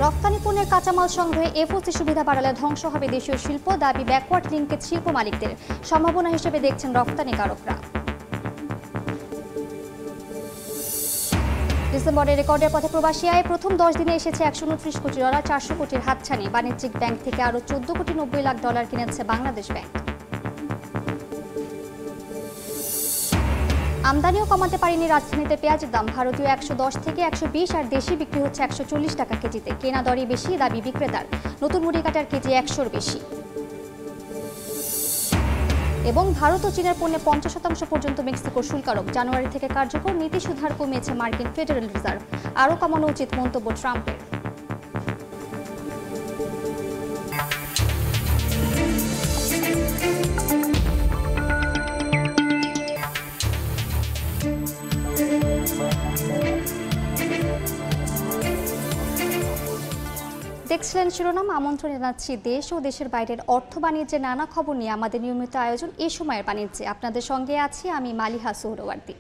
রপ্তানি পণ্যের কাঁচামাল সংগ্রহে এফওসি সুবিধা বাড়ালে ধ্বংস হবে দেশীয় শিল্প, দাবি ব্যাকওয়ার্ড লিঙ্কেজ শিল্প মালিকদের। সম্ভাবনা হিসেবে দেখছেন রপ্তানিকারকরা। ডিসেম্বরে রেকর্ডের পথে প্রবাসী আয়। প্রথম 10 দিনে এসেছে $129 কোটি, 400 কোটির হাতছানি। বাণিজ্যিক ব্যাংক থেকে আরও $14 কোটি 90 লাখ কিনেছে বাংলাদেশ ব্যাংক। আমদানিও কমাতে পারেনি রাজধানীতে পেঁয়াজের দাম। ভারতীয় 110 থেকে 120 আর দেশি বিক্রি হচ্ছে 140 টাকা কেজিতে। কেনা দরই বেশি, দাবি বিক্রেতার। নতুন মুড়ি কাটার কেজি 100-র বেশি। এবং ভারত ও চীনের পণ্যে 50% পর্যন্ত মেক্সিকোর শুল্ক আরোপ। জানুয়ারি থেকে কার্যকর। নীতি সুধার কমিয়েছে মার্কিন ফেডারেল রিজার্ভ। আরও কমানো উচিত মন্তব্য ট্রাম্পের। দেখছিলেন শিরোনাম। আমন্ত্রণ জানাচ্ছি দেশ ও দেশের বাইরের অর্থ বাণিজ্যের নানা খবর নিয়ে আমাদের নিয়মিত আয়োজন এই সময়ের বাণিজ্যে। আপনাদের সঙ্গে আছি আমি মালিহা সোহরাওয়ার্দী।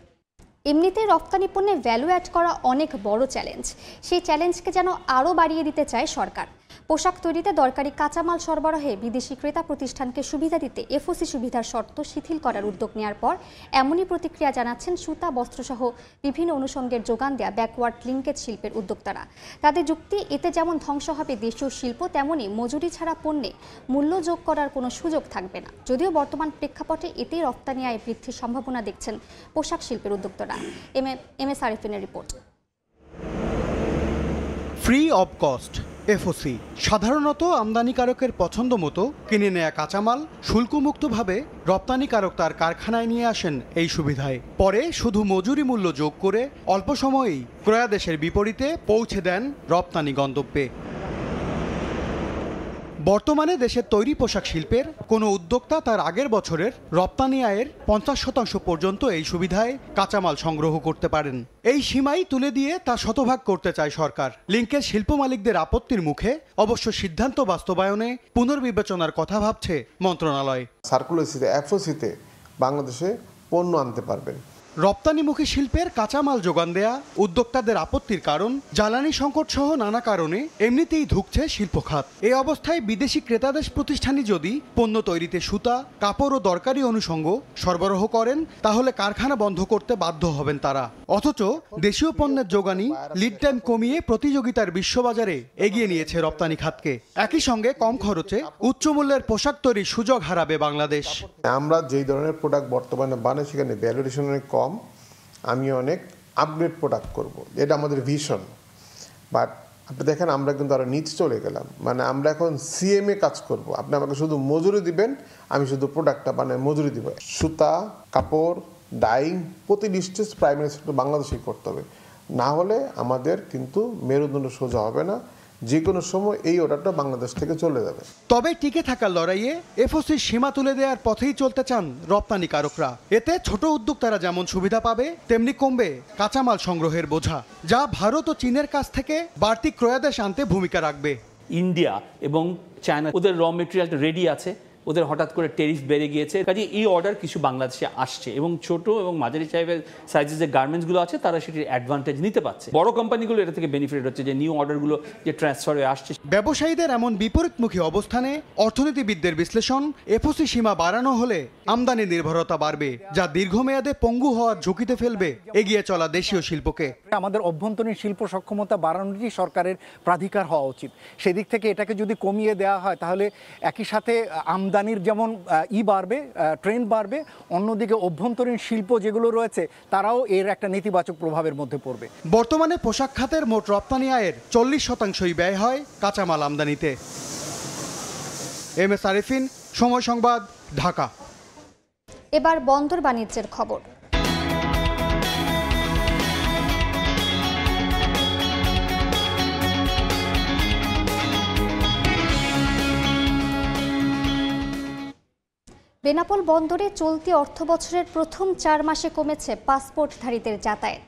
এমনিতেই রপ্তানি পণ্যে ভ্যালু অ্যাড করা অনেক বড় চ্যালেঞ্জ। সেই চ্যালেঞ্জকে যেন আরও বাড়িয়ে দিতে চায় সরকার। পোশাক তৈরিতে দরকারি কাঁচামাল সরবরাহে বিদেশি ক্রেতা প্রতিষ্ঠানকে সুবিধা দিতে এফওসি সুবিধার শর্ত শিথিল করার উদ্যোগ নেওয়ার পর এমনই প্রতিক্রিয়া জানাচ্ছেন সুতা, বস্ত্রসহ বিভিন্ন অনুষঙ্গের যোগান দেয়া ব্যাকওয়ার্ড লিঙ্কেজ শিল্পের উদ্যোক্তারা। তাদের যুক্তি, এতে যেমন ধ্বংস হবে দেশীয় শিল্প, তেমনি মজুরি ছাড়া পণ্যে মূল্য যোগ করার কোনো সুযোগ থাকবে না। যদিও বর্তমান প্রেক্ষাপটে এতেই রপ্তানি আয় বৃদ্ধির সম্ভাবনা দেখছেন পোশাক শিল্পের উদ্যোক্তারা। এম এস আরিফিনের রিপোর্ট। ফ্রি অফ কস্ট এফওসি সাধারণত আমদানিকারকের পছন্দ মতো কিনে নেয়া কাঁচামাল শুল্কমুক্তভাবে রপ্তানিকারক তার কারখানায় নিয়ে আসেন এই সুবিধায়। পরে শুধু মজুরি মূল্য যোগ করে অল্প সময়েই ক্রয়াদেশের বিপরীতে পৌঁছে দেন রপ্তানি গন্তব্যে। বর্তমানে দেশের তৈরি পোশাক শিল্পের কোনো উদ্যোক্তা তার আগের বছরের রপ্তানি আয়ের 50% পর্যন্ত এই সুবিধায় কাঁচামাল সংগ্রহ করতে পারেন। এই সীমাই তুলে দিয়ে তা শতভাগ করতে চায় সরকার। লিঙ্কেজ শিল্প মালিকদের আপত্তির মুখে অবশ্য সিদ্ধান্ত বাস্তবায়নে পুনর্বিবেচনার কথা ভাবছে মন্ত্রণালয়। সার্কুলার এফওসিতে বাংলাদেশে পণ্য আনতে পারবেন। রপ্তানিমুখী শিল্পের কাঁচামাল যোগান দেয়া উদ্যোক্তাদের আপত্তির কারণ, জ্বালানি সংকট সহ নানা কারণে এমনিতেই ধুঁকছে শিল্প খাত। এই অবস্থায় বিদেশি ক্রেতাদেশ প্রতিষ্ঠানই যদি পণ্য তৈরিতে সুতা, কাপড় ও দরকারি অনুষঙ্গ সরবরাহ করেন, তাহলে কারখানা বন্ধ করতে বাধ্য হবেন তারা। অথচ দেশীয় পণ্যের যোগানি লিড টাইম কমিয়ে প্রতিযোগিতার বিশ্ববাজারে এগিয়ে নিয়েছে রপ্তানি খাতকে। একই সঙ্গে কম খরচে উচ্চমূল্যের পোশাক তৈরির সুযোগ হারাবে বাংলাদেশ। আমরা যেই ধরনের প্রোডাক্ট বর্তমানে বানাই সেখানে ভ্যালুয়েশন অনেক কম। আমি অনেক আপগ্রেড প্রোডাক্ট করব, এটা আমাদের ভিশন। বাট আপনি দেখেন আমরা কিন্তু আরো নিচে চলে গেলাম। মানে আমরা এখন সিএমএ কাজ করব। আপনি আমাকে শুধু মজুরি দিবেন, আমি শুধু প্রোডাক্টটা বানায় মজুরি দিব। সুতা, কাপড়, ডাইং প্রতিটি স্টেজ প্রাইমারি সেক্টর বাংলাদেশেই করতে হবে। না হলে আমাদের কিন্তু মেরুদণ্ড সোজা হবে না। যে কোনো সময় এই অর্ডারটা বাংলাদেশ থেকে চলে যাবে। তবে টিকে থাকার লড়াইয়ে এফওসির সীমা তুলে দেওয়ার পথেই চলতে চান রপ্তানিকারকরা। এতে ছোট উদ্যোক্তারা যেমন সুবিধা পাবে, তেমনি কমবে কাঁচামাল সংগ্রহের বোঝা, যা ভারত ও চীনের কাছ থেকে বাড়তি ক্রয়াদেশ আনতে ভূমিকা রাখবে। ইন্ডিয়া এবং চায়না ওদের র মেটেরিয়ালটা রেডি আছে, ওদের হঠাৎ করে ট্যারিফ বেড়ে গিয়েছে, কাজে এই অর্ডার কিছু বাংলাদেশে আসছে এবং ছোট এবং মাঝারি সাইজের যে গার্মেন্টসগুলো আছে তারা সেটির অ্যাডভান্টেজ নিতে পারছে। বড় কোম্পানিগুলো এটা থেকে বেনিফিট হচ্ছে যে নিউ অর্ডারগুলো যে ট্রান্সফার হয়ে আসছে। ব্যবসায়ীদের এমন বিপরীতমুখী অবস্থানে অর্থনীতিবিদদের বিশ্লেষণ, এফওসি সীমা বাড়ানো হলে আমদানি নির্ভরতা বাড়বে, যা দীর্ঘমেয়াদে পঙ্গু হওয়ার ঝুঁকিতে ফেলবে এগিয়ে চলা দেশীয় শিল্পকে। আমাদের অভ্যন্তরীণ শিল্প সক্ষমতা বাড়ানোটি সরকারের প্রাধিকার হওয়া উচিত। সেদিক থেকে এটাকে যদি কমিয়ে দেওয়া হয় তাহলে একই সাথে আমদানির যেমন বাড়বে, ট্রেন্ড বাড়বে, অন্যদিকে অভ্যন্তরীণ শিল্প যেগুলো রয়েছে তারাও এর একটা নেতিবাচক প্রভাবের মধ্যে পড়বে। বর্তমানে পোশাক খাতের মোট রপ্তানি আয়ের 40% ব্যয় হয় কাঁচামাল আমদানিতে। এম এস আরিফিন, সময় সংবাদ, ঢাকা। এবার বন্দর বাণিজ্যের খবর। বেনাপোল বন্দরে চলতি অর্থবছরের প্রথম 4 মাসে কমেছে পাসপোর্টধারীদের যাতায়াত।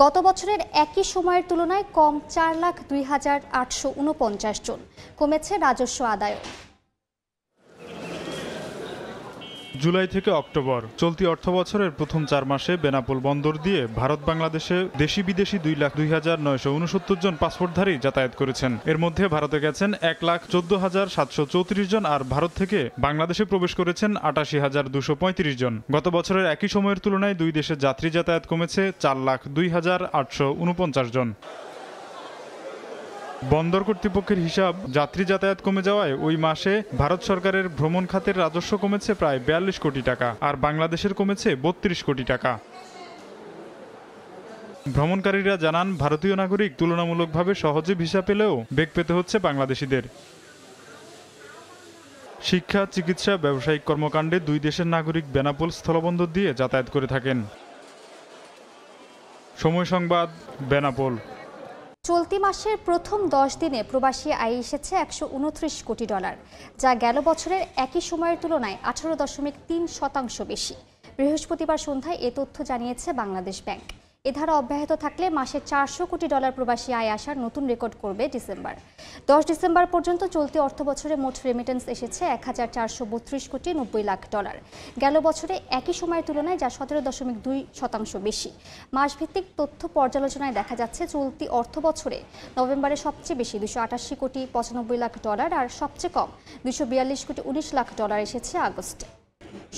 গত বছরের একই সময়ের তুলনায় কম 4,02,849 জন। কমেছে রাজস্ব আদায়। জুলাই থেকে অক্টোবর চলতি অর্থবছরের প্রথম 4 মাসে বেনাপোল বন্দর দিয়ে ভারত বাংলাদেশে দেশি বিদেশি 2,02,969 জন পাসপোর্টধারী যাতায়াত করেছেন। এর মধ্যে ভারতে গেছেন 1,14,734 জন আর ভারত থেকে বাংলাদেশে প্রবেশ করেছেন 88,235 জন। গত বছরের একই সময়ের তুলনায় দুই দেশের যাত্রী যাতায়াত কমেছে 4,02,849 জন। বন্দর কর্তৃপক্ষের হিসাব, যাত্রী যাতায়াত কমে যাওয়ায় ওই মাসে ভারত সরকারের ভ্রমণ খাতের রাজস্ব কমেছে প্রায় 42 কোটি টাকা আর বাংলাদেশের কমেছে 32 কোটি টাকা। ভ্রমণকারীরা জানান, ভারতীয় নাগরিক তুলনামূলকভাবে সহজে ভিসা পেলেও বেগ পেতে হচ্ছে বাংলাদেশিদের। শিক্ষা, চিকিৎসা, ব্যবসায়িক কর্মকাণ্ডে দুই দেশের নাগরিক বেনাপোল স্থলবন্দর দিয়ে যাতায়াত করে থাকেন। সময় সংবাদ, বেনাপোল। চলতি মাসের প্রথম 10 দিনে প্রবাসী আয় এসেছে $129 কোটি, যা গেল বছরের একই সময়ের তুলনায় 18.3% বেশি। বৃহস্পতিবার সন্ধ্যায় এ তথ্য জানিয়েছে বাংলাদেশ ব্যাংক। এ ধারা অব্যাহত থাকলে মাসে $400 কোটি প্রবাসী আয় আসার নতুন রেকর্ড করবে ডিসেম্বর। 10 ডিসেম্বর পর্যন্ত চলতি অর্থবছরে মোট রেমিটেন্স এসেছে $1,432 কোটি 90 লাখ। গেল বছরে একই সময়ের তুলনায় যা 17.2% বেশি। মাসভিত্তিক তথ্য পর্যালোচনায় দেখা যাচ্ছে চলতি অর্থবছরে নভেম্বরে সবচেয়ে বেশি $288 কোটি 95 লাখ আর সবচেয়ে কম $242 কোটি 19 লাখ এসেছে আগস্টে।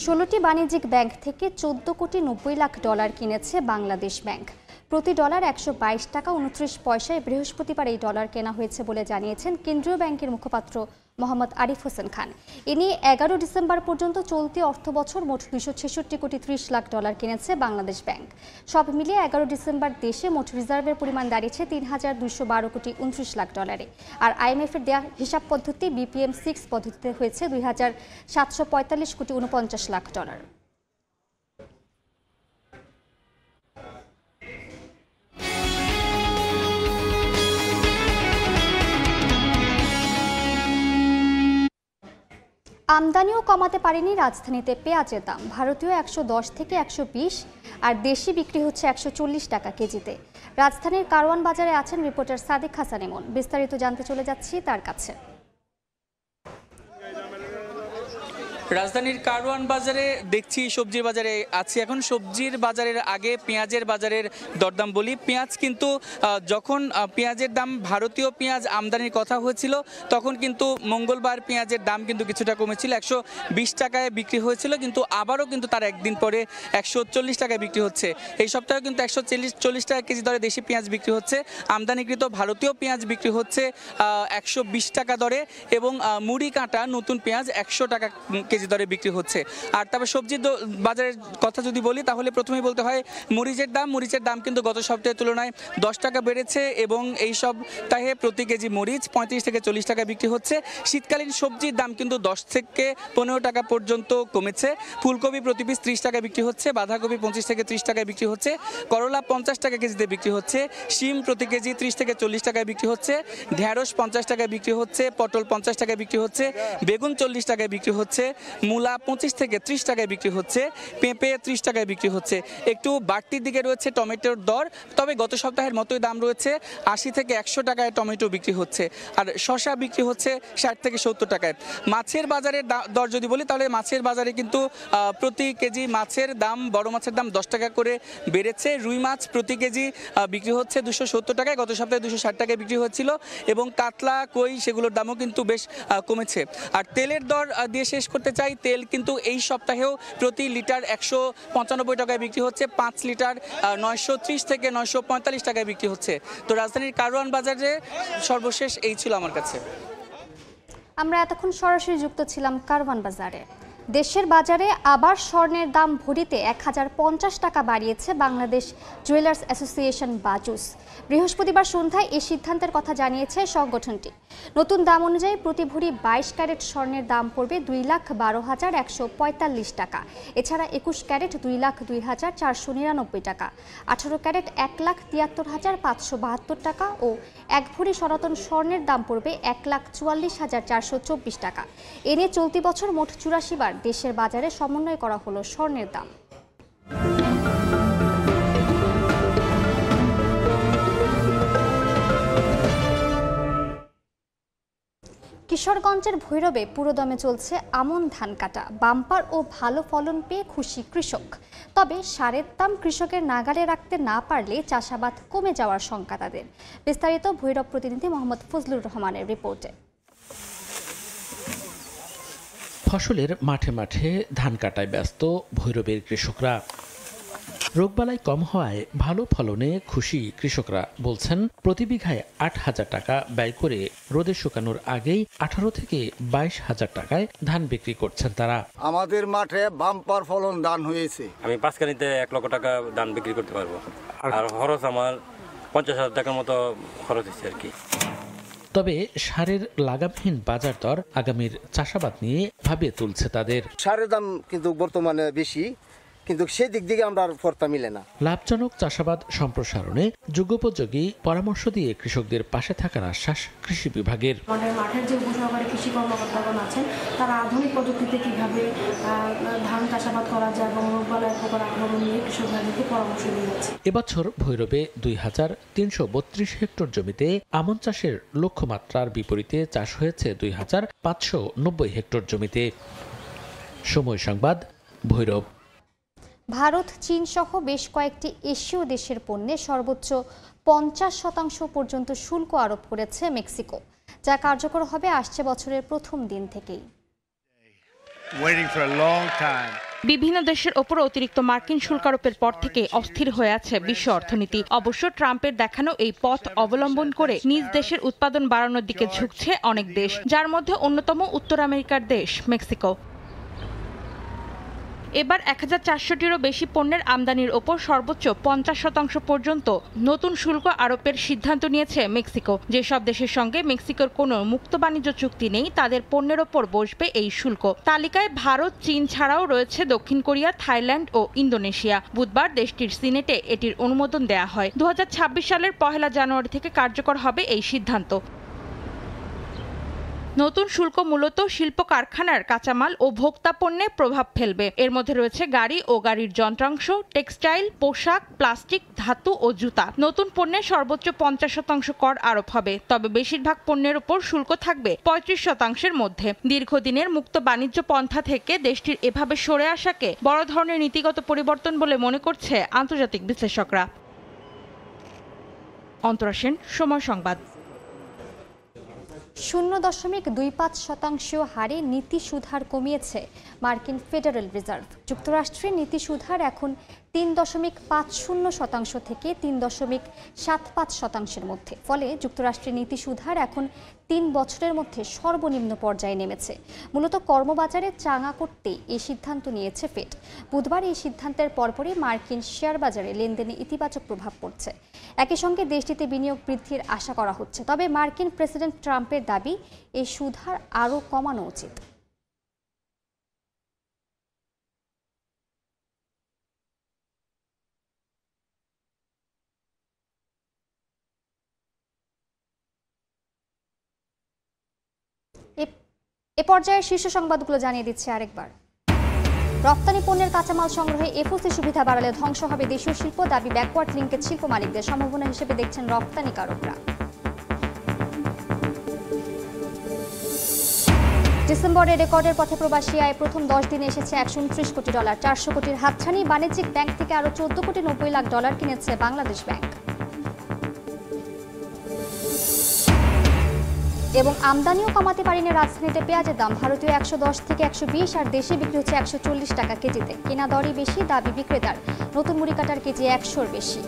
16টি বাণিজ্যিক ব্যাংক থেকে $14 কোটি 90 লাখ কিনেছে বাংলাদেশ ব্যাংক। প্রতি ডলার 122 টাকা 29 পয়সায় বৃহস্পতিবার এই ডলার কেনা হয়েছে বলে জানিয়েছেন কেন্দ্রীয় ব্যাংকের মুখপাত্র মোহাম্মদ আরিফ হোসেন খান। এ নিয়ে 11 ডিসেম্বর পর্যন্ত চলতি অর্থবছর মোট $266 কোটি 30 লাখ কিনেছে বাংলাদেশ ব্যাংক। সব মিলিয়ে 11 ডিসেম্বর দেশে মোট রিজার্ভের পরিমাণ দাঁড়িয়েছে $3,212 কোটি 29 লাখ। আর আইএমএফের দেয়া হিসাব পদ্ধতি BPM-6 পদ্ধতিতে হয়েছে $2,745 কোটি 49 লাখ। আমদানিও কমাতে পারেনি রাজধানীতে পেঁয়াজের দাম। ভারতীয় 110 থেকে 120 আর দেশি বিক্রি হচ্ছে 140 টাকা কেজিতে। রাজধানীর কারওয়ান বাজারে আছেন রিপোর্টার সাদিক হাসান ইমন। বিস্তারিত জানতে চলে যাচ্ছি তার কাছে। রাজধানীর কারওয়ান বাজারে দেখছি, সবজির বাজারে আছি এখন। সবজির বাজারের আগে পেঁয়াজের বাজারের দরদাম বলি। পেঁয়াজ কিন্তু যখন পেঁয়াজের দাম, ভারতীয় পেঁয়াজ আমদানির কথা হয়েছিল তখন কিন্তু মঙ্গলবার পেঁয়াজের দাম কিন্তু কিছুটা কমেছিল, 120 টাকায় বিক্রি হয়েছিল, কিন্তু আবারও কিন্তু তার একদিন পরে 140 টাকায় বিক্রি হচ্ছে। এই সপ্তাহে কিন্তু 140 টাকা কেজি দরে দেশি পেঁয়াজ বিক্রি হচ্ছে। আমদানিকৃত ভারতীয় পেঁয়াজ বিক্রি হচ্ছে 120 টাকা দরে এবং মুড়ি কাঁটা নতুন পেঁয়াজ 100 টাকা কেজি দরে বিক্রি হচ্ছে। আর তারপর সবজির বাজারের কথা যদি বলি তাহলে প্রথমেই বলতে হয় মরিচের দাম কিন্তু গত সপ্তাহের তুলনায় 10 টাকা বেড়েছে এবং এই সপ্তাহে প্রতি কেজি মরিচ 35 থেকে 40 টাকা বিক্রি হচ্ছে। শীতকালীন সবজির দাম কিন্তু 10 থেকে 15 টাকা পর্যন্ত কমেছে। ফুলকপি প্রতি পিস 30 টাকা বিক্রি হচ্ছে, বাঁধাকপি 25 থেকে 30 টাকায় বিক্রি হচ্ছে, করলা 50 টাকা কেজিতে বিক্রি হচ্ছে, শিম প্রতি কেজি 30 থেকে 40 টাকায় বিক্রি হচ্ছে, ঢেঁড়স 50 টাকায় বিক্রি হচ্ছে, পটল 50 টাকায় বিক্রি হচ্ছে, বেগুন 40 টাকায় বিক্রি হচ্ছে, মূলা 25 থেকে 30 টাকায় বিক্রি হচ্ছে, পেঁপে 30 টাকায় বিক্রি হচ্ছে। একটু বাড়তির দিকে রয়েছে টমেটোর দর, তবে গত সপ্তাহের মতোই দাম রয়েছে। 80 থেকে 100 টাকায় টমেটো বিক্রি হচ্ছে আর শসা বিক্রি হচ্ছে 60 থেকে 70 টাকায়। মাছের বাজারের দর যদি বলি তাহলে মাছের বাজারে কিন্তু প্রতি কেজি মাছের দাম, বড় মাছের দাম 10 টাকা করে বেড়েছে। রুই মাছ প্রতি কেজি বিক্রি হচ্ছে 270 টাকায়, গত সপ্তাহে 260 টাকায় বিক্রি হচ্ছিল এবং কাতলা, কই সেগুলোর দামও কিন্তু বেশ কমেছে। আর তেলের দর দিয়ে শেষ করতে চাই। তেল কিন্তু এই সপ্তাহেও প্রতি লিটার 195 টাকায় বিক্রি হচ্ছে, 5 লিটার 930 থেকে 945 টাকায় বিক্রি হচ্ছে। তো রাজধানীর কারওয়ান বাজারে সর্বশেষ এই ছিল আমার কাছে। আমরা এতক্ষণ সরাসরি যুক্ত ছিলাম কারওয়ান বাজারে। দেশের বাজারে আবার স্বর্ণের দাম ভরিতে 1050 টাকা বাড়িয়েছে বাংলাদেশ জুয়েলার্স অ্যাসোসিয়েশন বাজুস। বৃহস্পতিবার সন্ধ্যায় এই সিদ্ধান্তের কথা জানিয়েছে সংগঠনটি। নতুন দাম অনুযায়ী প্রতি ভরি 22 ক্যারেট স্বর্ণের দাম পড়বে 2,12,145 টাকা। এছাড়া 21 ক্যারেট 2,02,499 টাকা, 18 ক্যারেট 1,73,572 টাকা ও 1 ভরি সনাতন স্বর্ণের দাম পড়বে 1,44,424 টাকা। এ নিয়ে চলতি বছর মোট 84 বার দেশের বাজারে সমন্বয় করা হলো স্বর্ণের দাম। কিশোরগঞ্জের ভৈরবে পুরোদমে চলছে আমন ধান কাটা। বাম্পার ও ভালো ফলন পেয়ে খুশি কৃষক। তবে সারের দাম কৃষকের নাগালে রাখতে না পারলে চাষাবাদ কমে যাওয়ার শঙ্কা তাদের। বিস্তারিত ভৈরব প্রতিনিধি মোহাম্মদ ফজলুর রহমানের রিপোর্টে। ফসলের মাঠে মাঠে ধান কাটায় ব্যস্ত ভৈরবের কৃষকরা। রোগবালাই কম হওয়ায় ভালো ফলনে খুশি কৃষকরা বলছেন, প্রতি বিঘায় 8,000 টাকা ব্যয় করে রোদে শুকানোর আগেই 18 থেকে 22,000 টাকায় ধান বিক্রি করছেন তারা। আমাদের মাঠে বাম্পার ফলন ধান হয়েছে। আমি 5 কানিতে 1 লক্ষ টাকা ধান বিক্রি করতে পারবো। আর খরচ আমার 50,000 টাকার মতো খরচ হচ্ছে আর কি। তবে সারের লাগামহীন বাজার দর আগামীর চাষাবাদ নিয়ে ভাবিয়ে তুলছে তাদের। সারের দাম কিন্তু বর্তমানে বেশি, কিন্তু সেই দিক থেকে আমরা ফর্তা মিলে না। লাভজনক চাষাবাদ সম্প্রসারণে যুগোপযোগী পরামর্শ দিয়ে কৃষকদের পাশে থাকার আশ্বাস কৃষি বিভাগের। আমাদের মাঠের যে উপসহকারী কৃষি কর্মকর্তাগণ আছেন, তারা আধুনিক পদ্ধতিতে কিভাবে ধান চাষাবাদ করা যায় এবং রোগবালাই পোকার আক্রমণ নিয়ে কৃষকদেরকে পরামর্শ দিয়ে যাচ্ছে। এবছর ভৈরবে 2,332 হেক্টর জমিতে আমন চাষের লক্ষ্যমাত্রার বিপরীতে চাষ হয়েছে 2,590 হেক্টর জমিতে। সময় সংবাদ, ভৈরব। ভারত, চীন সহ বেশ কয়েকটি এশীয় দেশের পণ্যে সর্বোচ্চ 50% পর্যন্ত শুল্ক আরোপ করেছে মেক্সিকো, যা কার্যকর হবে আসছে বছরের প্রথম দিন থেকেই। বিভিন্ন দেশের ওপর অতিরিক্ত মার্কিন শুল্ক আরোপের পর থেকে অস্থির হয়ে আছে বিশ্ব অর্থনীতি। অবশ্য ট্রাম্পের দেখানো এই পথ অবলম্বন করে নিজ দেশের উৎপাদন বাড়ানোর দিকে ঝুঁকছে অনেক দেশ, যার মধ্যে অন্যতম উত্তর আমেরিকার দেশ মেক্সিকো। এবার 1,400টিরও বেশি পণ্যের আমদানির ওপর সর্বোচ্চ 50% পর্যন্ত নতুন শুল্ক আরোপের সিদ্ধান্ত নিয়েছে মেক্সিকো। যেসব দেশের সঙ্গে মেক্সিকোর কোনো মুক্ত বাণিজ্য চুক্তি নেই, তাদের পণ্যের ওপর বসবে এই শুল্ক। তালিকায় ভারত, চীন ছাড়াও রয়েছে দক্ষিণ কোরিয়া, থাইল্যান্ড ও ইন্দোনেশিয়া। বুধবার দেশটির সিনেটে এটির অনুমোদন দেয়া হয়। 2026 সালের 1 জানুয়ারি থেকে কার্যকর হবে এই সিদ্ধান্ত। নতুন শুল্ক মূলত শিল্প কারখানার কাঁচামাল ও ভোক্তা পণ্যে প্রভাব ফেলবে। এর মধ্যে রয়েছে গাড়ি ও গাড়ির যন্ত্রাংশ, টেক্সটাইল, পোশাক, প্লাস্টিক, ধাতু ও জুতা। নতুন পণ্যে সর্বোচ্চ 50% কর আরোপ হবে, তবে বেশিরভাগ পণ্যের উপর শুল্ক থাকবে 35%-এর মধ্যে। দীর্ঘদিনের মুক্ত বাণিজ্য পন্থা থেকে দেশটির এভাবে সরে আসাকে বড় ধরনের নীতিগত পরিবর্তন বলে মনে করছে আন্তর্জাতিক বিশ্লেষকরা। অন্তরা সেন, সময় সংবাদ। 0.25% হারে নীতি সুদহার কমিয়েছে মার্কিন ফেডারেল রিজার্ভ। যুক্তরাষ্ট্রের নীতি সুদহার এখন 3.50% থেকে 3.75%-এর মধ্যে। ফলে যুক্তরাষ্ট্রের নীতি সুদহার এখন 3 বছরের মধ্যে সর্বনিম্ন পর্যায়ে নেমেছে। মূলত কর্মবাজারে চাঙা করতে এই সিদ্ধান্ত নিয়েছে ফেড। বুধবার এই সিদ্ধান্তের পরপরই মার্কিন শেয়ার বাজারে লেনদেনে ইতিবাচক প্রভাব পড়ছে। একই সঙ্গে দেশটিতে বিনিয়োগ বৃদ্ধির আশা করা হচ্ছে। তবে মার্কিন প্রেসিডেন্ট ট্রাম্পের দাবি, এই সুদহার আরও কমানো উচিত। এ পর্যায়ে শীর্ষ সংবাদগুলো জানিয়ে দিচ্ছে আরেকবার। রপ্তানি পণ্যের কাঁচামাল সংগ্রহে এফওসি সুবিধা বাড়ালে ধ্বংস হবে দেশীয় শিল্প, দাবি ব্যাকওয়ার্ড লিঙ্কেজ শিল্প মালিকদের। সম্ভাবনা হিসেবে দেখছেন রপ্তানিকারকরা। ডিসেম্বরে রেকর্ডের পথে প্রবাসী আয় প্রথম 10 দিনে এসেছে $129 কোটি। 400 কোটির হাতছানি। বাণিজ্যিক ব্যাংক থেকে আরও $14 কোটি 90 লাখ কিনেছে বাংলাদেশ ব্যাংক। এবং আমদানিও কমাতে পারেনি রাজধানীতে পেঁয়াজের দাম। ভারতীয় 110 থেকে 120 আর দেশে বিক্রি হচ্ছে 140 টাকা কেজিতে। কেনা দরই বেশি, দাবি বিক্রেতার। নতুন মুড়ি কাটার কেজি 100-র বেশি।